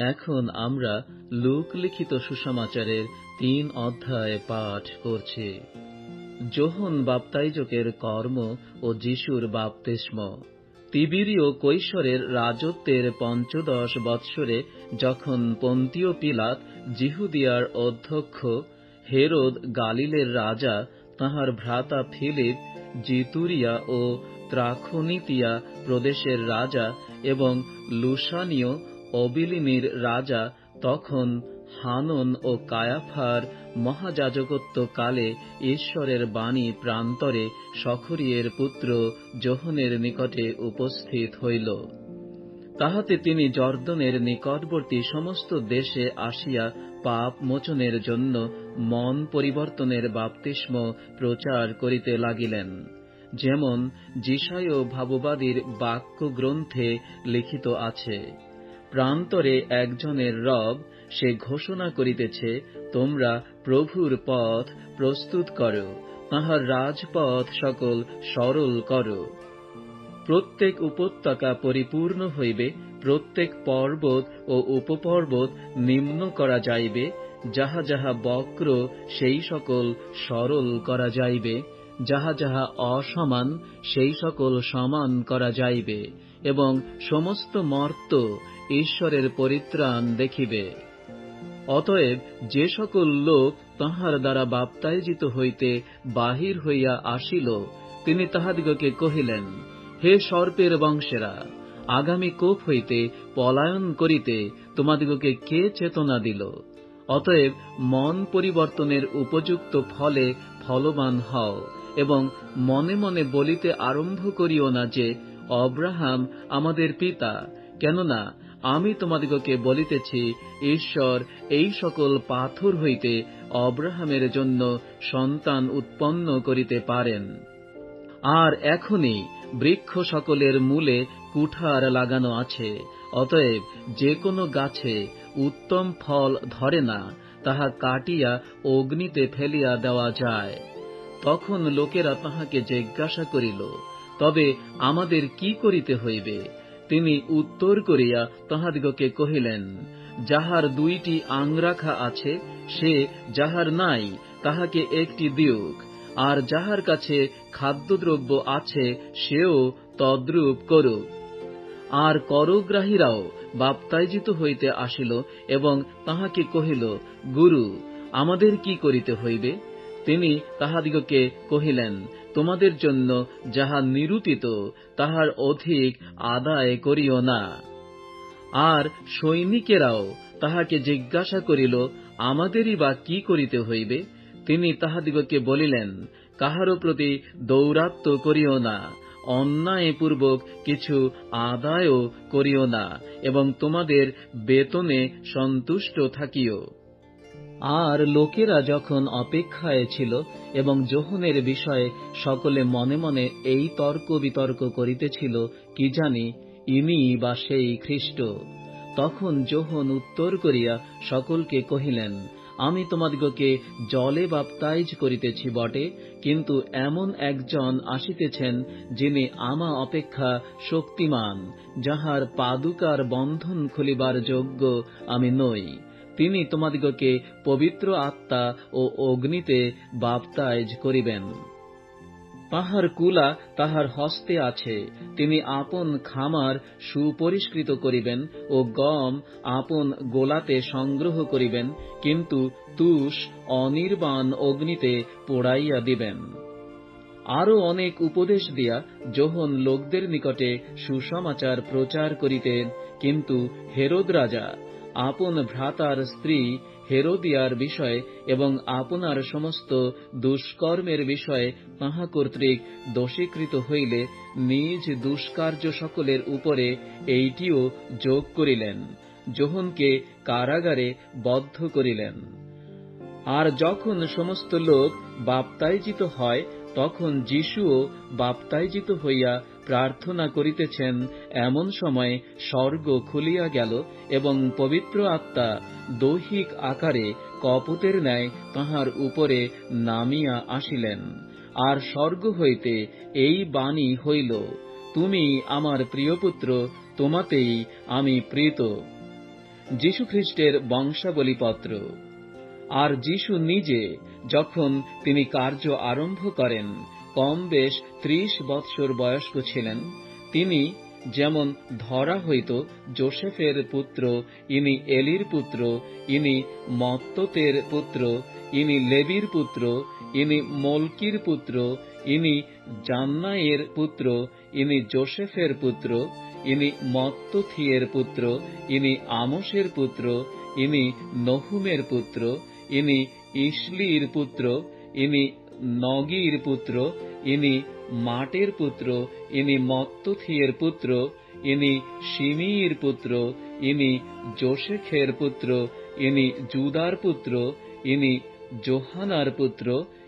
এখন আমরা লূক লিখিত সুসমাচারের ৩ অধ্যায় পাঠ করছি। যোহন বাপ্তাইজকের কর্ম ও যিশুর বাপ্তিস্ম। তিবিরিয় কৈশোরের রাজত্বের ৫০ বৎসরে যখন পন্তীয় পিলাত যিহুদিয়ার অধ্যক্ষ, হেরোদ গালিলের রাজা, তাঁহার ভ্রাতা ফিলিপ জিতুরিয়া ও ত্রাখোনিতিয়া প্রদেশের রাজা এবং লুসানীয় অবিলিনির রাজা, তখন হানন ও কায়াফার মহাযাজকত্ব কালে ঈশ্বরের বাণী প্রান্তরে সখরিয়ের পুত্র যোহনের নিকটে উপস্থিত হইল। তাহাতে তিনি জর্দনের নিকটবর্তী সমস্ত দেশে আসিয়া পাপ মোচনের জন্য মন পরিবর্তনের বাপ্তিস্ম প্রচার করিতে লাগিলেন, যেমন যিশায় ভাববাদীর বাক্য গ্রন্থে লিখিত আছে। প্রান্তরে একজনের রব, সে ঘোষণা করিতেছে, তোমরা প্রভুর পথ প্রস্তুত করো, তাঁহার রাজপথ সকল সরল করো। প্রত্যেক উপত্যকা পরিপূর্ণ হইবে, প্রত্যেক পর্বত ও উপপর্বত নিম্ন করা যাইবে, যাহা যাহা বক্র সেই সকল সরল করা যাইবে, যাহা যাহা অসমান সেই সকল সমান করা যাইবে, এবং সমস্ত মর্ত ঈশ্বরের পরিত্রাণ দেখিবে। অতএব যে সকল লোক তাঁহার দ্বারা বাপ্তাইজিত হইতে বাহির হইয়া আসিল, তিনি তাহাদিগকে কহিলেন, হে সর্পের বংশেরা, আগামী কোপ হইতে পলায়ন করিতে তোমাদিগকে কে চেতনা দিল? অতএব মন পরিবর্তনের উপযুক্ত ফলে ফলবান হও, এবং মনে মনে বলিতে আরম্ভ করিও না যে, অব্রাহাম আমাদের পিতা, কেননা আমি তোমাদিগকে বলিতেছি, ঈশ্বর এই সকল পাথর হইতে অব্রাহামের জন্য সন্তান উৎপন্ন করিতে পারেন। আর এখনই বৃক্ষ সকলের মূলে কুঠার লাগানো আছে, অতএব যে কোনো গাছে উত্তম ফল ধরে না, তাহা কাটিয়া অগ্নিতে ফেলিয়া দেওয়া যায়। তখন লোকেরা তাহাকে জিজ্ঞাসা করিল, তবে আমাদের কি করিতে হইবে? তিনি উত্তর করিয়া তাহাদিগকে কহিলেন, যাহার 2টি আংরাখা আছে, সে যাহার নাই তাহাকে একটি দিউক, আর যাহার কাছে খাদ্যদ্রব্য আছে, সেও তদ্রূপ করুক। আর করগ্রাহীরাও বাপ্তাইজিত হইতে আসিল এবং তাহাকে কহিল, গুরু, আমাদের কি করিতে হইবে? তিনি তাহাদিগকে কহিলেন, তোমাদের জন্য যাহা নিরূপিত, তাহার অধিক আদায় করিও না। আর সৈনিকেরাও তাহাকে জিজ্ঞাসা করিল, আমাদেরই বা কি করিতে হইবে? তিনি তাহাদিগকে বলিলেন, কাহারও প্রতি দৌরাত্ম্য করিও না, অন্যায়পূর্বক কিছু আদায়ও করিও না, এবং তোমাদের বেতনে সন্তুষ্ট থাকিও। আর লোকেরা যখন অপেক্ষায় ছিল এবং যোহনের বিষয়ে সকলে মনে মনে এই তর্ক বিতর্ক করিতেছিল, কি জানি ইনি বা সেই খ্রিস্ট, তখন যোহন উত্তর করিয়া সকলকে কহিলেন, আমি তোমাদিগকে জলে বাপ্তাইজ করিতেছি বটে, কিন্তু এমন একজন আসিতেছেন, যিনি আমা অপেক্ষা শক্তিমান, যাহার পাদুকার বন্ধন খুলিবার যোগ্য আমি নই। তিনি তোমাদিগকে পবিত্র আত্মা ও অগ্নিতে বাপ্তাইজ করিবেন। তাহার কুলা তাহার হস্তে আছে, তিনি আপন খামার সুপরিষ্কৃত করিবেন ও গম আপন গোলাতে সংগ্রহ করিবেন, কিন্তু তুষ অনির্বাণ অগ্নিতে পোড়াইয়া দিবেন। আরো অনেক উপদেশ দিয়া যোহন লোকদের নিকটে সুসমাচার প্রচার করিতেন, কিন্তু হেরোদ রাজা আপন ভ্রাতার স্ত্রী হেরোদিয়ার বিষয় এবং আপনার সমস্ত দুষ্কর্মের বিষয়ে তাহা কর্তৃক দোষীকৃত হইলে নিজ দুষ্কার্য সকলের উপরে এইটিও যোগ করিলেন, যোহনকে কারাগারে বদ্ধ করিলেন। আর যখন সমস্ত লোক বাপ্তাইজিত হয়, তখন যিশুও বাপ্তাইজিত হইয়া প্রার্থনা করিতেছেন, এমন সময় স্বর্গ খুলিয়া গেল এবং পবিত্র আত্মা দৈহিক আকারে কপোতের ন্যায় তাঁহার উপরে নামিয়া আসিলেন। আর স্বর্গ হইতে এই বাণী হইল, তুমি আমার প্রিয়পুত্র, তোমাতেই আমি প্রীত। যীশু খ্রিস্টের বংশাবলীপত্র। আর যীশু নিজে যখন তিনি কার্য আরম্ভ করেন, কম বেশ 30 বৎসর বয়স্ক ছিলেন। তিনি যেমন ধরা হইত যোসেফের পুত্র, ইনি এলির পুত্র, ইনি মত্ততের পুত্র, ইনি লেবির পুত্র, ইনি মলকির পুত্র, ইনি জান্নায়ের পুত্র, ইনি যোসেফের পুত্র, ইনি মত্তথিয়ের পুত্র, ইনি আমোসের পুত্র, ইনি নহুমের পুত্র, ইনি ইশলির পুত্র, ইনি নগির পুত্র, ইনি মাটের পুত্র, ইনি মত্তথিয়ের পুত্র, ইনি শিমির পুত্র, ইনি যোশেখের পুত্র, ইনি জুদার পুত্র, ইনি যোহানার পুত্র,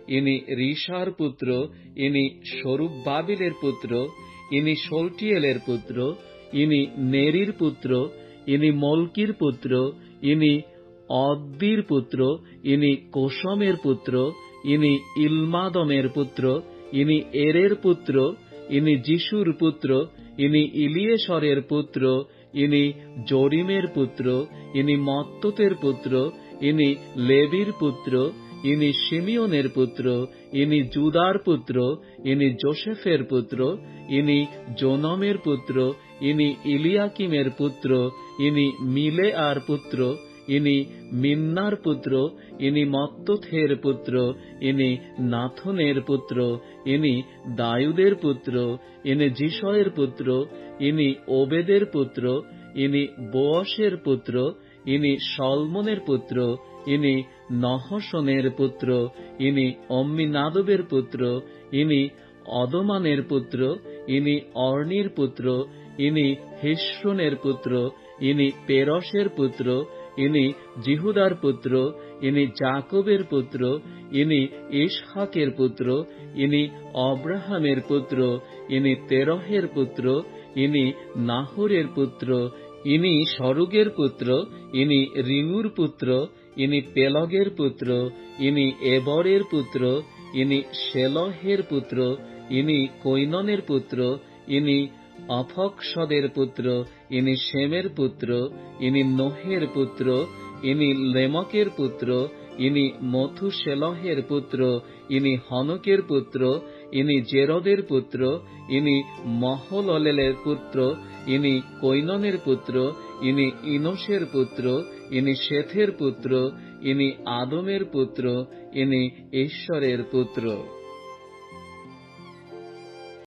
ইনি রিশার পুত্র, ইনি সরুব্বাবিলের পুত্র, ইনি শলটিয়েলের পুত্র, ইনি নেরির পুত্র, ইনি মলকির পুত্র, ইনি অদ্দির পুত্র, ইনি কোশমের পুত্র, ইনি ইলমাদমের পুত্র, ইনি এরের পুত্র, ইনি যিশুর পুত্র, ইনি ইলিয়েশরের পুত্র, ইনি জরিমের পুত্র, ইনি মত্ততের পুত্র, ইনি লেবির পুত্র, ইনি শিমিয়নের পুত্র, ইনি জুদার পুত্র, ইনি যোসেফের পুত্র, ইনি জোনমের পুত্র, ইনি ইলিয়াকিমের পুত্র, ইনি মিলেয়ার পুত্র, ইনি মিন্নার পুত্র, ইনি মত্তথের পুত্র, ইনি নাথনের পুত্র, ইনি দায়ুদের পুত্র, ইনি যিশয়ের পুত্র, ইনি ওবেদের পুত্র, ইনি বোয়সের পুত্র, ইনি সলমনের পুত্র, ইনি নহশনের পুত্র, ইনি অম্মিনাদবের পুত্র, ইনি অদমানের পুত্র, ইনি অর্নির পুত্র, ইনি হিস্রনের পুত্র, ইনি পেরসের পুত্র, ইনি জিহুদার পুত্র, ইনি জাকবের পুত্র, ইনি ইসহাকের পুত্র, ইনি অব্রাহামের পুত্র, ইনি তেরহের পুত্র, ইনি নাহোরের পুত্র, ইনি সরুগের পুত্র, ইনি রিঙুর পুত্র, ইনি পেলগের পুত্র, ইনি এবরের পুত্র, ইনি শেলহের পুত্র, ইনি কৈননের পুত্র, ইনি অফক্ষদের পুত্র, ইনি শেমের পুত্র, ইনি নোহের পুত্র, ইনি লেমকের পুত্র, ইনি মথুশেলহের পুত্র, ইনি হনকের পুত্র, ইনি জেরদের পুত্র, ইনি মহললেলের পুত্র, ইনি কৈননের পুত্র, ইনি ইনোশের পুত্র, ইনি শেথের পুত্র, ইনি আদমের পুত্র, ইনি ঈশ্বরের পুত্র।